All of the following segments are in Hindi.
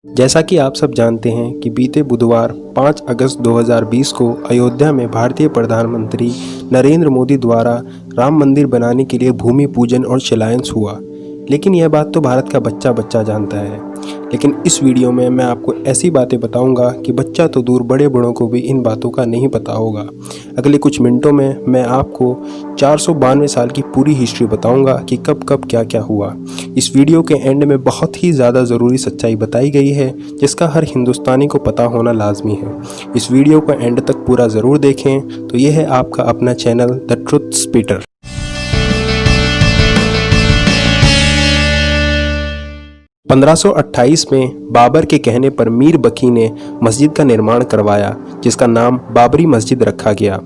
जैसा कि आप सब जानते हैं कि बीते बुधवार 5 अगस्त 2020 को अयोध्या में भारतीय प्रधानमंत्री नरेंद्र मोदी द्वारा राम मंदिर बनाने के लिए भूमि पूजन और शिलान्यास हुआ। लेकिन यह बात तो भारत का बच्चा बच्चा जानता है। लेकिन इस वीडियो में मैं आपको ऐसी बातें बताऊंगा कि बच्चा तो दूर बड़े बड़ों को भी इन बातों का नहीं पता होगा। अगले कुछ मिनटों में मैं आपको 492 साल की पूरी हिस्ट्री बताऊंगा कि कब कब क्या क्या हुआ। इस वीडियो के एंड में बहुत ही ज़्यादा ज़रूरी सच्चाई बताई गई है जिसका हर हिंदुस्तानी को पता होना लाजमी है। इस वीडियो को एंड तक पूरा ज़रूर देखें। तो यह है आपका अपना चैनल द ट्रुथ स्पीटर। 1528 में बाबर के कहने पर मीर बकी ने मस्जिद का निर्माण करवाया जिसका नाम बाबरी मस्जिद रखा गया।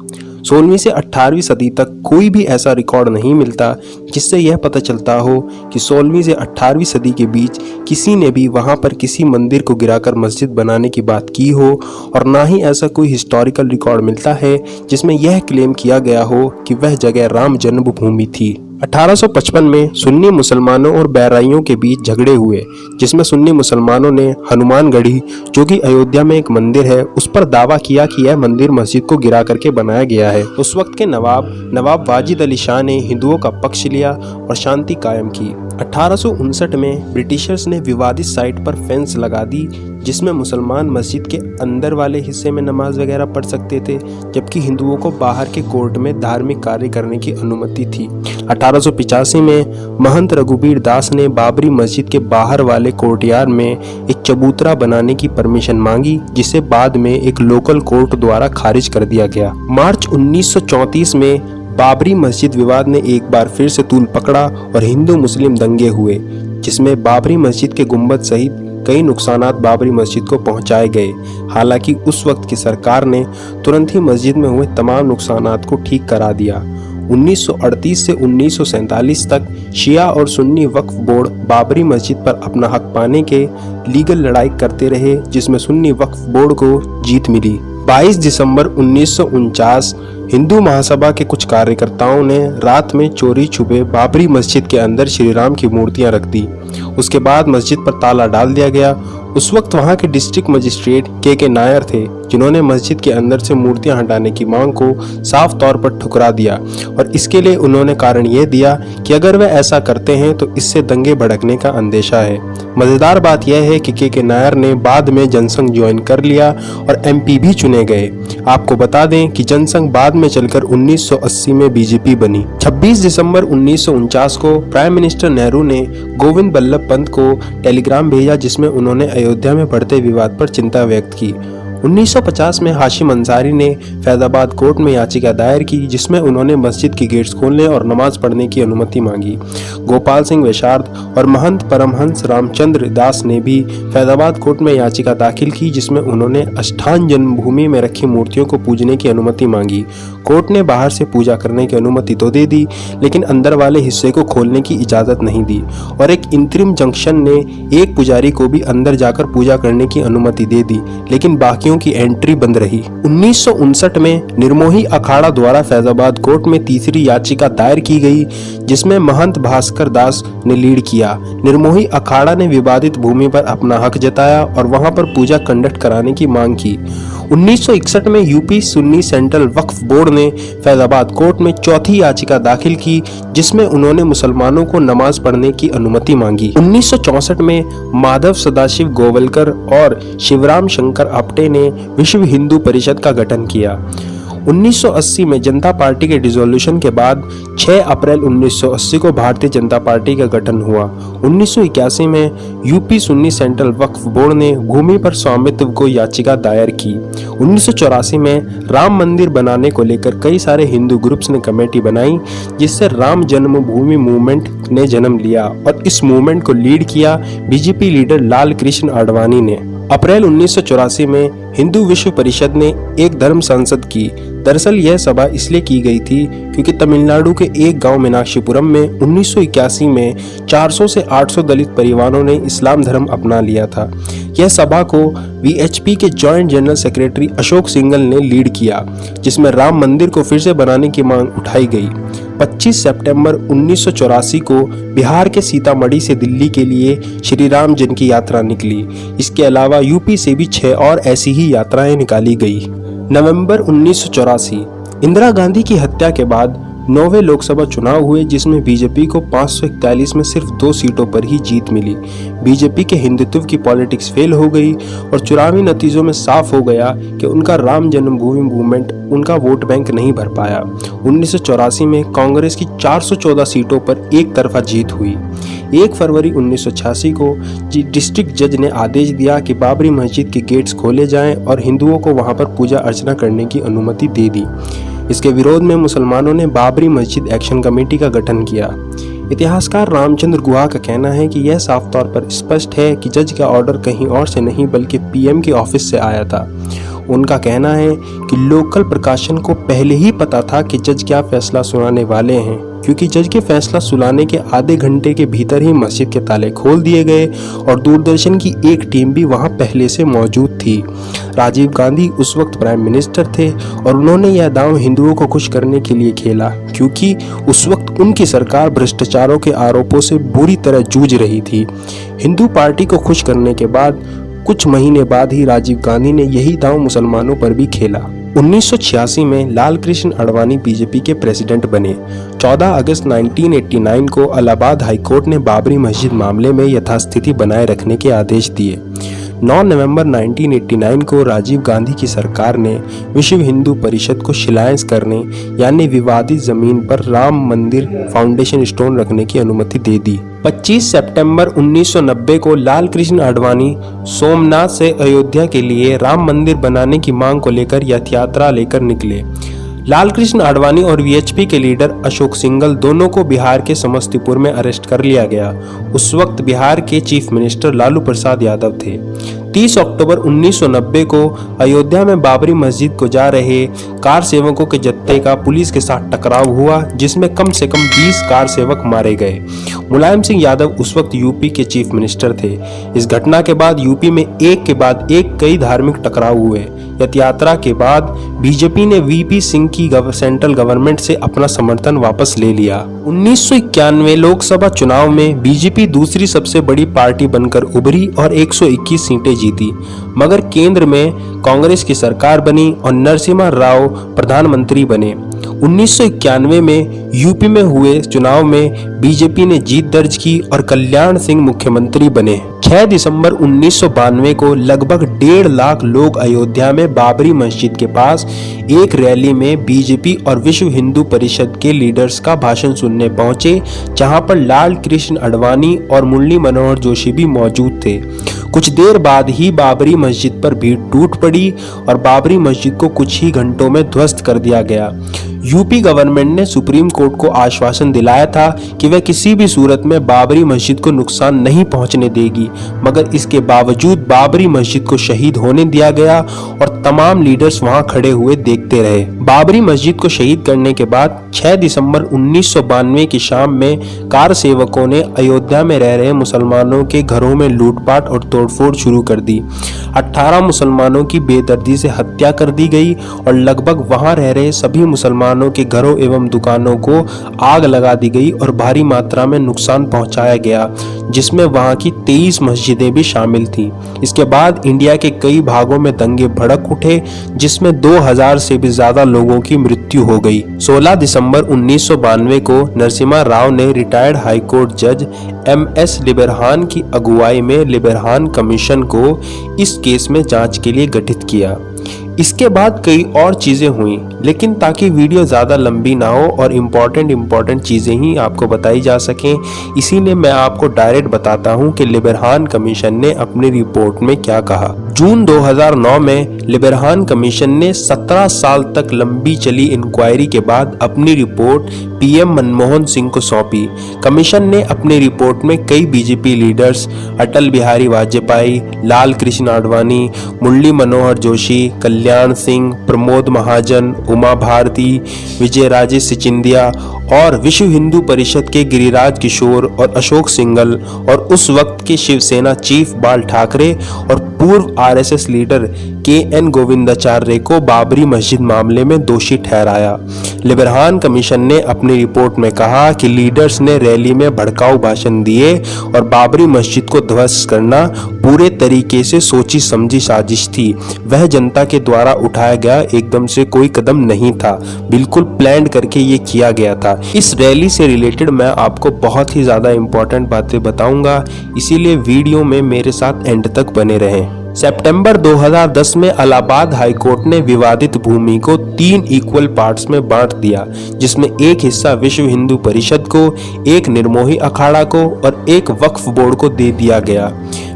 16वीं से 18वीं सदी तक कोई भी ऐसा रिकॉर्ड नहीं मिलता जिससे यह पता चलता हो कि 16वीं से 18वीं सदी के बीच किसी ने भी वहां पर किसी मंदिर को गिराकर मस्जिद बनाने की बात की हो, और ना ही ऐसा कोई हिस्टोरिकल रिकॉर्ड मिलता है जिसमें यह क्लेम किया गया हो कि वह जगह राम जन्मभूमि थी। 1855 में सुन्नी मुसलमानों और बैराइयों के बीच झगड़े हुए जिसमें सुन्नी मुसलमानों ने हनुमानगढ़ी, जो कि अयोध्या में एक मंदिर है, उस पर दावा किया कि यह मंदिर मस्जिद को गिरा करके बनाया गया है। उस वक्त के नवाब वाजिद अली शाह ने हिंदुओं का पक्ष लिया और शांति कायम की। 1859 में ब्रिटिशर्स ने विवादित साइट पर फेंस लगा दी जिसमें मुसलमान मस्जिद के अंदर वाले हिस्से में नमाज वगैरह पढ़ सकते थे, जबकि हिंदुओं को बाहर के कोर्ट में धार्मिक कार्य करने की अनुमति थी। 1885 में महंत रघुबीर दास ने बाबरी मस्जिद के बाहर वाले कोर्टयार्ड में एक चबूतरा बनाने की परमिशन मांगी, जिसे बाद में एक लोकल कोर्ट द्वारा खारिज कर दिया गया। मार्च 1934 में बाबरी मस्जिद विवाद ने एक बार फिर से तूल पकड़ा और हिंदू मुस्लिम दंगे हुए जिसमें बाबरी मस्जिद के गुंबद सहित कई नुकसानात बाबरी मस्जिद को पहुंचाए गए। हालांकि उस वक्त की सरकार ने तुरंत ही मस्जिद में हुए तमाम नुकसानात को ठीक करा दिया। 1938 से 1947 तक शिया और सुन्नी वक्फ बोर्ड बाबरी मस्जिद पर अपना हक पाने के लीगल लड़ाई करते रहे जिसमें सुन्नी वक्फ बोर्ड को जीत मिली। 22 दिसंबर 1949 हिंदू महासभा के कुछ कार्यकर्ताओं ने रात में चोरी छुपे बाबरी मस्जिद के अंदर श्री राम की मूर्तियां रख दी। उसके बाद मस्जिद पर ताला डाल दिया गया। उस वक्त वहां के डिस्ट्रिक्ट मजिस्ट्रेट के नायर थे जिन्होंने मस्जिद के अंदर से मूर्तियां हटाने की मांग को साफ तौर पर ठुकरा दिया, और इसके लिए उन्होंने कारण यह दिया कि अगर वे ऐसा करते हैं तो इससे दंगे भड़कने का अंदेशा है। मजेदार बात यह है कि के नायर ने बाद में जनसंघ ज्वाइन कर लिया और MP भी चुने गए। आपको बता दें कि जनसंघ बाद में चलकर 1980 में BJP बनी। 26 दिसंबर 1949 को प्राइम मिनिस्टर नेहरू ने गोविंद बल्लभ पंत को टेलीग्राम भेजा जिसमें उन्होंने अयोध्या में बढ़ते विवाद पर चिंता व्यक्त की। 1950 में हाशिम अंसारी ने फैजाबाद कोर्ट में याचिका दायर की जिसमें उन्होंने मस्जिद की गेट्स खोलने और नमाज पढ़ने की अनुमति मांगी। गोपाल सिंह वेशार्द और महंत परमहंस रामचंद्र दास ने भी फैजाबाद कोर्ट में याचिका दाखिल की जिसमें उन्होंने अष्टांग जन्मभूमि में रखी मूर्तियों को पूजने की अनुमति मांगी। कोर्ट ने बाहर से पूजा करने की अनुमति तो दे दी लेकिन अंदर वाले हिस्से को खोलने की इजाजत नहीं दी, और एक इंतरिम जंक्शन ने एक पुजारी को भी अंदर जाकर पूजा करने की अनुमति दे दी, लेकिन बाकियों की एंट्री बंद रही। 1959 में निर्मोही अखाड़ा द्वारा फैजाबाद कोर्ट में तीसरी याचिका दायर की गई जिसमें महंत भास्कर दास ने लीड किया। निर्मोही अखाड़ा ने विवादित भूमि पर अपना हक जताया और वहां पर पूजा कंडक्ट कराने की मांग की। 1961 में यूपी सुन्नी सेंट्रल वक्फ बोर्ड ने फैजाबाद कोर्ट में चौथी याचिका दाखिल की जिसमें उन्होंने मुसलमानों को नमाज पढ़ने की अनुमति मांगी। 1964 में माधव सदाशिव गोवलकर और शिवराम शंकर आपटे ने विश्व हिंदू परिषद का गठन किया। 1980 में जनता पार्टी के डिसोल्यूशन के बाद 6 अप्रैल 1980 को भारतीय जनता पार्टी का गठन हुआ। 1981 में यूपी सुन्नी सेंट्रल वक्फ बोर्ड ने भूमि पर स्वामित्व को याचिका दायर की। 1984 में राम मंदिर बनाने को लेकर कई सारे हिंदू ग्रुप्स ने कमेटी बनाई जिससे राम जन्मभूमि मूवमेंट ने जन्म लिया, और इस मूवमेंट को लीड किया BJP लीडर लाल कृष्ण आडवाणी ने। अप्रैल 1984 में हिंदू विश्व परिषद ने एक धर्म संसद की। दरअसल यह सभा इसलिए की गई थी क्योंकि तमिलनाडु के एक गांव मीनाक्षीपुरम में 1981 में 400 से 800 दलित परिवारों ने इस्लाम धर्म अपना लिया था। यह सभा को VHP के joint general secretary Ashok Singhal ने लीड किया जिसमें राम मंदिर को फिर से बनाने की मांग उठाई गई। 25 सितंबर 1984 को बिहार के सीतामढ़ी से दिल्ली के लिए श्री राम जन की यात्रा निकली। इसके अलावा यूपी से भी 6 और ऐसी ही यात्राएं निकाली गई। नवंबर 1984 इंदिरा गांधी की हत्या के बाद 9वें लोकसभा चुनाव हुए, जिसमें बीजेपी को 541 में सिर्फ 2 सीटों पर ही जीत मिली। बीजेपी के हिंदुत्व की पॉलिटिक्स फेल हो गई और चुनावी नतीजों में साफ हो गया कि उनका राम जन्मभूमि मूवमेंट उनका वोट बैंक नहीं भर पाया। 1984 में कांग्रेस की 414 सीटों पर एक तरफा जीत हुई। 1 फरवरी 1986 को डिस्ट्रिक्ट जज ने आदेश दिया कि बाबरी मस्जिद के गेट्स खोले जाएं और हिंदुओं को वहां पर पूजा अर्चना करने की अनुमति दे दी। इसके विरोध में मुसलमानों ने बाबरी मस्जिद एक्शन कमेटी का गठन किया। इतिहासकार रामचंद्र गुहा का कहना है कि यह साफ तौर पर स्पष्ट है कि जज का ऑर्डर कहीं और से नहीं बल्कि पीएम के ऑफिस से आया था। उनका कहना है कि लोकल प्रकाशन को पहले ही पता था कि जज क्या फैसला सुनाने वाले हैं, क्योंकि जज के फैसला सुनाने के आधे घंटे के भीतर ही मस्जिद के ताले खोल दिए गए और दूरदर्शन की एक टीम भी वहां पहले से मौजूद थी। राजीव गांधी उस वक्त प्राइम मिनिस्टर थे और उन्होंने यह दांव हिंदुओं को खुश करने के लिए खेला, क्योंकि उस वक्त उनकी सरकार भ्रष्टाचारों के आरोपों से बुरी तरह जूझ रही थी। हिंदू पार्टी को खुश करने के बाद कुछ महीने बाद ही राजीव गांधी ने यही दांव मुसलमानों पर भी खेला। 1986 में लाल कृष्ण आडवाणी बीजेपी के प्रेसिडेंट बने। 14 अगस्त 1989 को इलाहाबाद हाईकोर्ट ने बाबरी मस्जिद मामले में यथास्थिति बनाए रखने के आदेश दिए। 9 नवंबर 1989 को राजीव गांधी की सरकार ने विश्व हिंदू परिषद को शिलान्यास करने यानी विवादित जमीन पर राम मंदिर फाउंडेशन स्टोन रखने की अनुमति दे दी। 25 सितंबर 1990 को लाल कृष्ण आडवाणी सोमनाथ से अयोध्या के लिए राम मंदिर बनाने की मांग को लेकर रथ यात्रा लेकर निकले। लाल कृष्ण आडवाणी और वीएचपी के लीडर अशोक सिंघल दोनों को बिहार के समस्तीपुर में अरेस्ट कर लिया गया। उस वक्त बिहार के चीफ मिनिस्टर लालू प्रसाद यादव थे। 30 अक्टूबर 1990 को अयोध्या में बाबरी मस्जिद को जा रहे कार सेवकों के जत्थे का पुलिस के साथ टकराव हुआ, जिसमें कम से कम 20 कार सेवक मारे गए। मुलायम सिंह यादव उस वक्त यूपी के चीफ मिनिस्टर थे। इस घटना के बाद यूपी में एक के बाद एक कई धार्मिक टकराव हुए। रथ यात्रा के बाद बीजेपी ने वीपी सिंह की सेंट्रल गवर्नमेंट से अपना समर्थन वापस ले लिया। 1991 लोकसभा चुनाव में बीजेपी दूसरी सबसे बड़ी पार्टी बनकर उभरी और 121 सीटें जीती, मगर केंद्र में कांग्रेस की सरकार बनी और नरसिम्हा राव प्रधानमंत्री बने। 1991 में यूपी में हुए चुनाव में बीजेपी ने जीत दर्ज की और कल्याण सिंह मुख्यमंत्री बने। 6 दिसंबर 1992 को लगभग 1.5 लाख लोग अयोध्या में बाबरी मस्जिद के पास एक रैली में बीजेपी और विश्व हिंदू परिषद के लीडर्स का भाषण सुनने पहुंचे, जहां पर लाल कृष्ण आडवाणी और मुरली मनोहर जोशी भी मौजूद थे। कुछ देर बाद ही बाबरी मस्जिद पर भीड़ टूट पड़ी और बाबरी मस्जिद को कुछ ही घंटों में ध्वस्त कर दिया गया। यूपी गवर्नमेंट ने सुप्रीम कोर्ट को आश्वासन दिलाया था कि वह किसी भी सूरत में बाबरी मस्जिद को नुकसान नहीं पहुंचने देगी, मगर इसके बावजूद बाबरी मस्जिद को शहीद होने दिया गया और तमाम लीडर्स वहां खड़े हुए देखते रहे। बाबरी मस्जिद को शहीद करने के बाद 6 दिसंबर 1992 की शाम में कार सेवकों ने अयोध्या में रह रहे मुसलमानों के घरों में लूटपाट और तोड़फोड़ शुरू कर दी। 18 मुसलमानों की बेदर्दी से हत्या कर दी गई और लगभग वहां रह रहे सभी मुसलमानों के घरों एवं दुकानों को आग लगा दी गई और भारी मात्रा में नुकसान पहुंचाया गया, जिसमें वहां की 23 मस्जिदें भी शामिल थीं। इसके बाद इंडिया के कई भागों में दंगे भड़क उठे, जिसमें 2000 से भी ज्यादा लोगों की मृत्यु हो गई। 16 दिसंबर 1992 को नरसिम्हा राव ने रिटायर्ड हाईकोर्ट जज MS लिबरहान की अगुवाई में लिबरहान कमीशन को इस केस में जांच के लिए गठित किया। इसके बाद कई और चीजें हुई, लेकिन ताकि वीडियो ज्यादा लंबी ना हो और इम्पोर्टेंट चीजें ही आपको बताई जा सकें, इसीलिए मैं आपको डायरेक्ट बताता हूं कि लिबरहान कमीशन ने अपनी रिपोर्ट में क्या कहा। जून 2009 में लिबरहान कमीशन ने 17 साल तक लंबी चली इंक्वायरी के बाद अपनी रिपोर्ट PM मनमोहन सिंह को सौंपी। कमीशन ने अपनी रिपोर्ट में कई बीजेपी लीडर्स अटल बिहारी वाजपेयी, लाल कृष्ण आडवाणी, मुरली मनोहर जोशी, कल्याण सिंह, प्रमोद महाजन, उमा भारती, विजय राजे सिंधिया और विश्व हिंदू परिषद के गिरिराज किशोर और अशोक सिंघल और उस वक्त के शिवसेना चीफ बाल ठाकरे और पूर्व RSS लीडर KN गोविंदाचार्य को बाबरी मस्जिद मामले में दोषी ठहराया। लिबरहान कमीशन ने अपनी रिपोर्ट में कहा कि लीडर्स ने रैली में भड़काऊ भाषण दिए और बाबरी मस्जिद को ध्वस्त करना पूरे तरीके से सोची समझी साजिश थी। वह जनता के द्वारा उठाया गया एकदम से कोई कदम नहीं था, बिल्कुल प्लान करके ये किया गया था। इस रैली से रिलेटेड मैं आपको बहुत ही ज़्यादा इम्पोर्टेंट बातें बताऊंगा, इसीलिए वीडियो में मेरे साथ एंड तक बने रहें। सितंबर 2010 में इलाहाबाद हाई कोर्ट ने विवादित भूमि को 3 इक्वल पार्ट्स में बांट दिया, जिसमें एक हिस्सा विश्व हिंदू परिषद को, एक निर्मोही अखाड़ा को और एक वक्फ बोर्ड को दे दिया गया।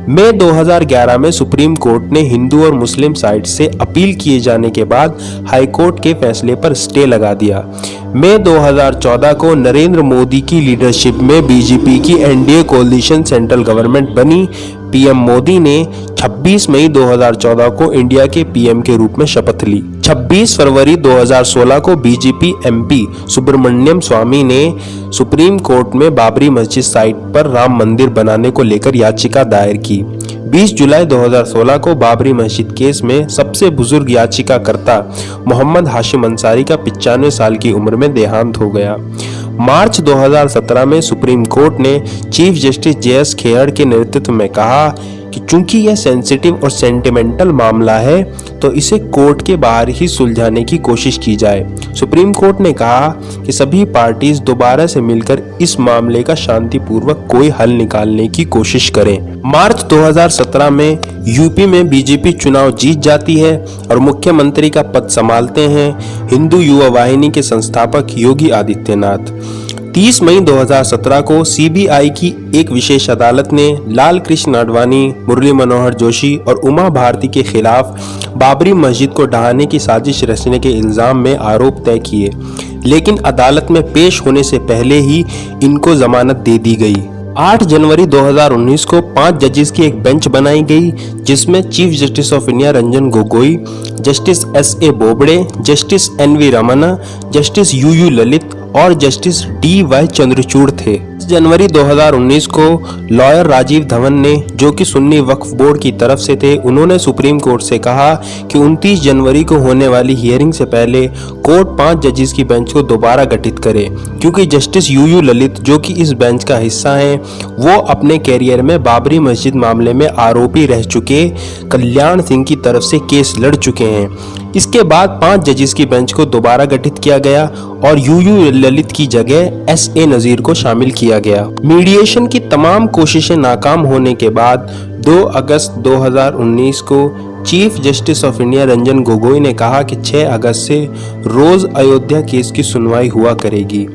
मई 2011 में सुप्रीम कोर्ट ने हिंदू और मुस्लिम साइड से अपील किए जाने के बाद हाई कोर्ट के फैसले पर स्टे लगा दिया। मई 2014 को नरेंद्र मोदी की लीडरशिप में बीजेपी की एनडीए कोalition सेंट्रल गवर्नमेंट बनी। पीएम मोदी ने 26 मई 2014 को इंडिया के पीएम के रूप में शपथ ली। 26 फरवरी 2016 को बीजेपी एमपी सुब्रमण्यम स्वामी ने सुप्रीम कोर्ट में बाबरी मस्जिद साइट पर राम मंदिर बनाने को लेकर याचिका दायर की। 20 जुलाई 2016 को बाबरी मस्जिद केस में सबसे बुजुर्ग याचिकाकर्ता मोहम्मद हाशिम अंसारी का 95 साल की उम्र में देहांत हो गया। मार्च 2017 में सुप्रीम कोर्ट ने चीफ जस्टिस जे.एस. खेयर के नेतृत्व में कहा कि चूंकि यह सेंसिटिव और सेंटिमेंटल मामला है तो इसे कोर्ट के बाहर ही सुलझाने की कोशिश की जाए। सुप्रीम कोर्ट ने कहा कि सभी पार्टीज दोबारा से मिलकर इस मामले का शांतिपूर्वक कोई हल निकालने की कोशिश करें। मार्च 2017 में यूपी में बीजेपी चुनाव जीत जाती है और मुख्यमंत्री का पद संभालते हैं हिंदू युवा वाहिनी के संस्थापक योगी आदित्यनाथ। 30 मई 2017 को सीबीआई की एक विशेष अदालत ने लाल कृष्ण आडवाणी, मुरली मनोहर जोशी और उमा भारती के खिलाफ बाबरी मस्जिद को ढहाने की साजिश रचने के इल्जाम में आरोप तय किए, लेकिन अदालत में पेश होने से पहले ही इनको जमानत दे दी गई। 8 जनवरी 2019 को 5 जजेस की एक बेंच बनाई गई, जिसमें chief justice of India Ranjan Gogoi, justice S A. Bobde, justice N V. Ramana, justice U Lalit और जस्टिस डी.वाई. चंद्रचूड़ थे। जनवरी 2019 को लॉयर राजीव धवन ने, जो कि सुन्नी वक्फ बोर्ड की तरफ से थे, उन्होंने सुप्रीम कोर्ट से कहा कि 29 जनवरी को होने वाली हियरिंग से पहले कोर्ट 5 जजेस की बेंच को दोबारा गठित करे, क्योंकि जस्टिस यू ललित, जो कि इस बेंच का हिस्सा हैं, वो अपने कैरियर में बाबरी मस्जिद मामले में आरोपी रह चुके कल्याण सिंह की तरफ से केस लड़ चुके हैं। इसके बाद 5 जजेस की बेंच को दोबारा गठित किया गया और यू ललित की जगह एस.ए. नजीर को शामिल किया गया। मीडिएशन की तमाम कोशिशें नाकाम होने के बाद 2 अगस्त 2019 को chief justice of India Ranjan Gogoi ने कहा कि 6 अगस्त से रोज अयोध्या केस की सुनवाई हुआ करेगी।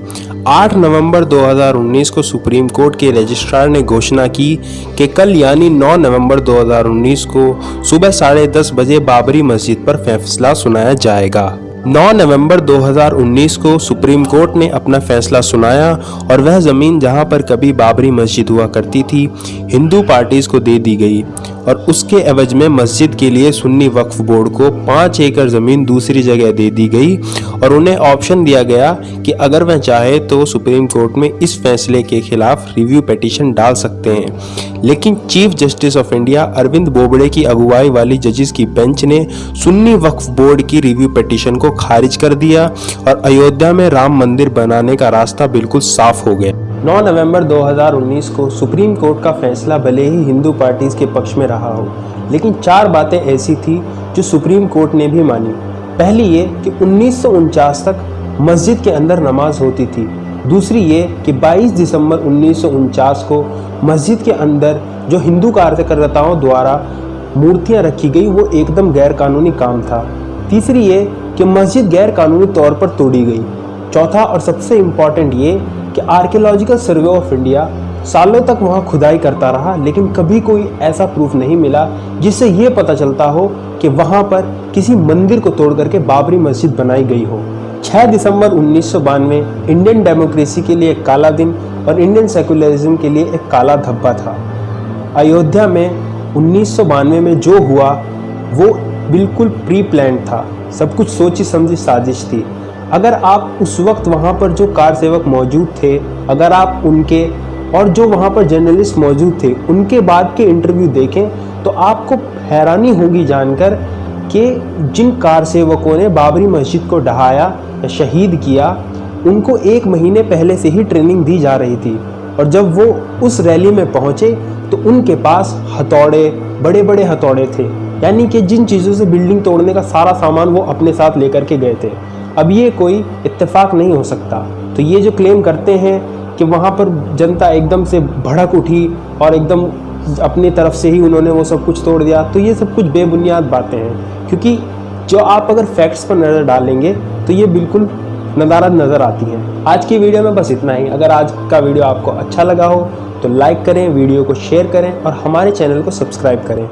8 नवंबर 2019 को सुप्रीम कोर्ट के रजिस्ट्रार ने घोषणा की कि कल यानी 9 नवंबर 2019 को सुबह 10:30 बजे बाबरी मस्जिद पर फैसला सुनाया जाएगा। 9 नवंबर 2019 को सुप्रीम कोर्ट ने अपना फैसला सुनाया और वह जमीन जहां पर कभी बाबरी मस्जिद हुआ करती थी हिंदू पार्टीज को दे दी गई और उसके एवज में मस्जिद के लिए सुन्नी वक्फ बोर्ड को 5 एकड़ जमीन दूसरी जगह दे दी गई और उन्हें ऑप्शन दिया गया कि अगर वह चाहे तो सुप्रीम कोर्ट में इस फैसले के खिलाफ रिव्यू पिटीशन डाल सकते हैं। लेकिन chief justice of India Arvind Bobde की अगुवाई वाली जजेस की बेंच ने सुन्नी वक्फ बोर्ड की रिव्यू पिटीशन को खारिज कर दिया और अयोध्या में राम मंदिर बनाने का रास्ता बिल्कुल साफ हो गया। 9 नवंबर 2019 को सुप्रीम कोर्ट का फैसला भले ही हिंदू पार्टीज के पक्ष में रहा हो, लेकिन 4 बातें ऐसी थी जो सुप्रीम कोर्ट ने भी मानी। पहली ये कि 1949 तक मस्जिद के अंदर नमाज होती थी। दूसरी ये कि 22 दिसंबर 1949 को मस्जिद के अंदर जो हिंदू कार्यकर्ताओं द्वारा मूर्तियां रखी गई वो एकदम गैर कानूनी काम था। तीसरी ये कि मस्जिद गैर कानूनी तौर पर तोड़ी गई। चौथा और सबसे इम्पॉर्टेंट ये कि आर्कियोलॉजिकल सर्वे ऑफ इंडिया सालों तक वहां खुदाई करता रहा, लेकिन कभी कोई ऐसा प्रूफ नहीं मिला जिससे ये पता चलता हो कि वहां पर किसी मंदिर को तोड़ करके बाबरी मस्जिद बनाई गई हो। 6 दिसंबर 1992 इंडियन डेमोक्रेसी के लिए एक काला दिन और इंडियन सेकुलरिज्म के लिए एक काला धब्बा था। अयोध्या में 1992 में जो हुआ वो बिल्कुल प्री प्लान था, सब कुछ सोची समझी साजिश थी। अगर आप उस वक्त वहाँ पर जो कार सेवक मौजूद थे, अगर आप उनके और जो वहाँ पर जर्नलिस्ट मौजूद थे उनके बाद के इंटरव्यू देखें तो आपको हैरानी होगी जानकर कि जिन कार सेवकों ने बाबरी मस्जिद को ढहाया या शहीद किया, उनको 1 महीने पहले से ही ट्रेनिंग दी जा रही थी। और जब वो उस रैली में पहुंचे तो उनके पास हथौड़े, बड़े बड़े हथौड़े थे, यानी कि जिन चीज़ों से बिल्डिंग तोड़ने का सारा सामान वो अपने साथ लेकर के गए थे। अब ये कोई इत्तेफाक नहीं हो सकता। तो ये जो क्लेम करते हैं कि वहाँ पर जनता एकदम से भड़क उठी और एकदम अपनी तरफ से ही उन्होंने वो सब कुछ तोड़ दिया, तो ये सब कुछ बेबुनियाद बातें हैं। क्योंकि जो आप अगर फैक्ट्स पर नज़र डालेंगे तो ये बिल्कुल नदारद नज़र आती हैं। आज की वीडियो में बस इतना ही। अगर आज का वीडियो आपको अच्छा लगा हो तो लाइक करें, वीडियो को शेयर करें और हमारे चैनल को सब्सक्राइब करें।